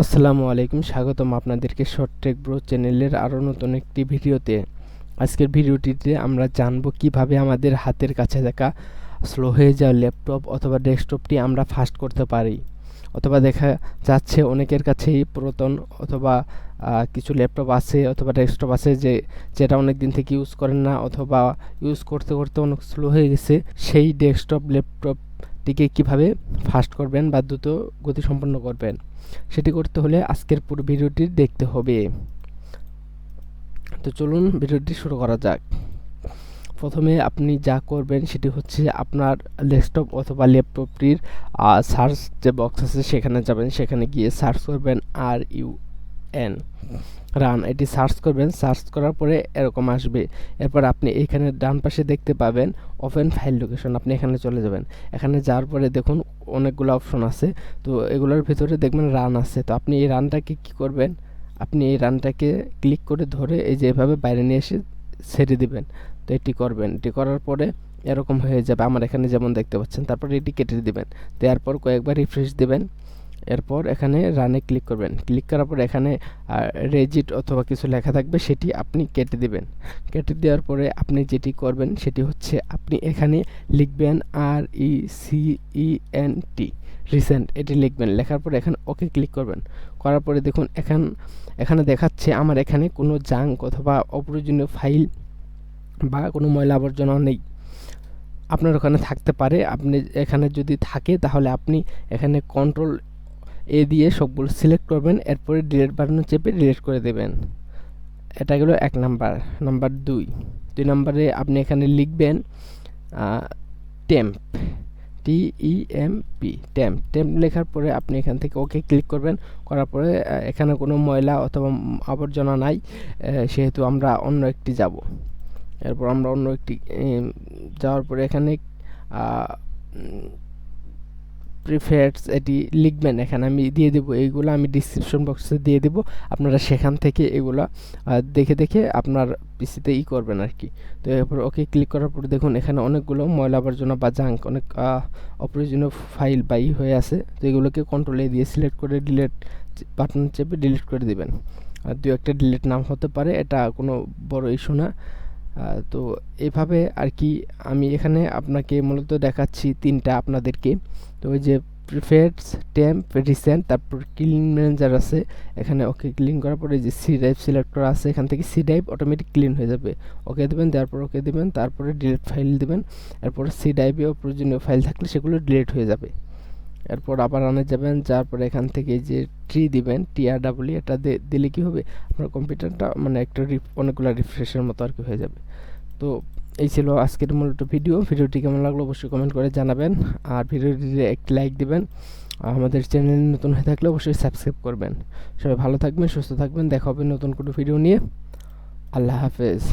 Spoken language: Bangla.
আসসালামু আলাইকুম, স্বাগতম আপনাদেরকে শর্ট টেক ব্রো চ্যানেলের আরও নতুন একটি ভিডিওতে। আজকের ভিডিওটিতে আমরা জানব কিভাবে আমাদের হাতের কাছে থাকা স্লো হয়ে যাওয়া ল্যাপটপ অথবা ডেস্কটপটি আমরা ফাস্ট করতে পারি। অথবা দেখা যাচ্ছে অনেকের কাছেই পুরাতন অথবা কিছু ল্যাপটপ আছে অথবা ডেস্কটপ আছে যেটা অনেক দিন থেকে ইউজ করেন না, অথবা ইউজ করতে করতে অনেক স্লো হয়ে গেছে। সেই ডেস্কটপ ল্যাপটপটিকে কিভাবে ফাস্ট করবেন বা দ্রুত গতিসম্পন্ন করবেন, সেটি করতে হলে আজকের পুরো ভিডিওটি দেখতে হবে। তো চলুন ভিডিওটি শুরু করা যাক। প্রথমে আপনি যা করবেন সেটি হচ্ছে আপনার ডেস্কটপ অথবা ল্যাপটপটির সার্চ যে বক্স আছে সেখানে যাবেন, সেখানে গিয়ে সার্চ করবেন RUN রান, এটি সার্চ করবেন। সার্চ করার পরে এরকম আসবে। এরপর আপনি এখানে ডান পাশে দেখতে পাবেন ওপেন ফাইল লোকেশন, আপনি এখানে চলে যাবেন। এখানে যাওয়ার পরে দেখুন অনেকগুলো অপশন আছে, তো এগুলোর ভিতরে দেখবেন রান আছে। তো আপনি এই রানটাকে কী করবেন, আপনি এই রানটাকে ক্লিক করে ধরে এই যে এভাবে বাইরে নিয়ে এসে ছেড়ে দিবেন। তো এটি করবেন, এটি করার পরে এরকম হয়ে যাবে আমার এখানে যেমন দেখতে পাচ্ছেন। তারপর এটি কেটে দিবেন, দেওয়ার পর কয়েকবার রিফ্রেশ দিবেন। এরপর এখানে রানে ক্লিক করবেন। ক্লিক করার পর এখানে রেজিট অথবা কিছু লেখা থাকবে, সেটি আপনি কেটে দিবেন। কেটে দেওয়ার পরে আপনি যেটি করবেন সেটি হচ্ছে আপনি এখানে লিখবেন RECENT রিসেন্ট, এটি লিখবেন। লেখার পরে এখানে ওকে ক্লিক করবেন। করার পরে দেখুন এখানে দেখাচ্ছে আমার এখানে কোনো জাঙ্ক অথবা অপ্রয়োজনীয় ফাইল বা কোনো ময়লা আবর্জনা নেই। আপনার ওখানে থাকতে পারে, আপনি এখানে যদি থাকে তাহলে আপনি এখানে কন্ট্রোল দিয়ে সবগুলো সিলেক্ট করবেন। এরপরে ডিলিট বাটন চেপে ডিলিট করে দেবেন। এটা গেল এক নাম্বার। নাম্বার দুই নম্বরে আপনি এখানে লিখবেন টেম্প, TEMP, টেম্প লেখার পরে আপনি এখান থেকে ওকে ক্লিক করবেন। করার পরে এখানে কোনো ময়লা অথবা আবর্জনা নাই, সেহেতু আমরা অন্য একটি যাব। এরপর আমরা অন্য একটি যাওয়ার পরে এখানে প্রিফারেন্স এটি লিখবেন। এখানে আমি দিয়ে দেবো, এইগুলো আমি ডিসক্রিপশন বক্সে দিয়ে দেবো, আপনারা সেখান থেকে এগুলো দেখে দেখে আপনার পিসিতে করবেন আর কি। তো এরপর ওকে ক্লিক করার পরে দেখুন এখানে অনেকগুলো ময়লা আবর্জনা বা জাঙ্ক, অনেক অপ্রয়োজনীয় ফাইল বা হয়ে আছে। তো এগুলোকে কন্ট্রোল দিয়ে সিলেক্ট করে ডিলিট বাটন চেপে ডিলিট করে দেবেন। আর দু একটা ডিলিট নাম হতে পারে, এটা কোনো বড় ইস্যু না। তো এইভাবে আর কি আমি এখানে আপনাকে মূলত দেখাচ্ছি তিনটা আপনাদেরকে। তো ওই যে প্রিফারেন্স, টেম্প, রিসেন্ট, তারপর ক্লিন ম্যানেজার আছে, এখানে ওকে ক্লিন করার পরে যে সি ড্রাইভ সিলেক্ট করা আছে, এখান থেকে সি ড্রাইভ অটোমেটিক ক্লিন হয়ে যাবে। ওকে দেবেন, দেওয়ার পর ওকে দেবেন, তারপরে ডিলিট ফাইল দেবেন। এরপর সি ড্রাইভেও প্রয়োজনীয় ফাইল থাকলে সেগুলো ডিলিট হয়ে যাবে। এরপর আবার রানে যাবেন, যাওয়ার পরে এখান থেকে যে দিবেন, TRW, এটা দিলে কি হবে, আপনার কম্পিউটারটা মানে একটা অনেকগুলো রিফ্রেশের মতো আর কি হয়ে যাবে। তো এই ছিল আজকের মূলত ভিডিওটি কেমন লাগলো অবশ্যই কমেন্ট করে জানাবেন। আর ভিডিওটিতে একটি লাইক দিবেন। আমাদের চ্যানেল নতুন হয়ে থাকলে অবশ্যই সাবস্ক্রাইব করবেন। সবাই ভালো থাকবেন, সুস্থ থাকবেন, দেখা হবে নতুন কোনো ভিডিও নিয়ে। আল্লাহ হাফেজ।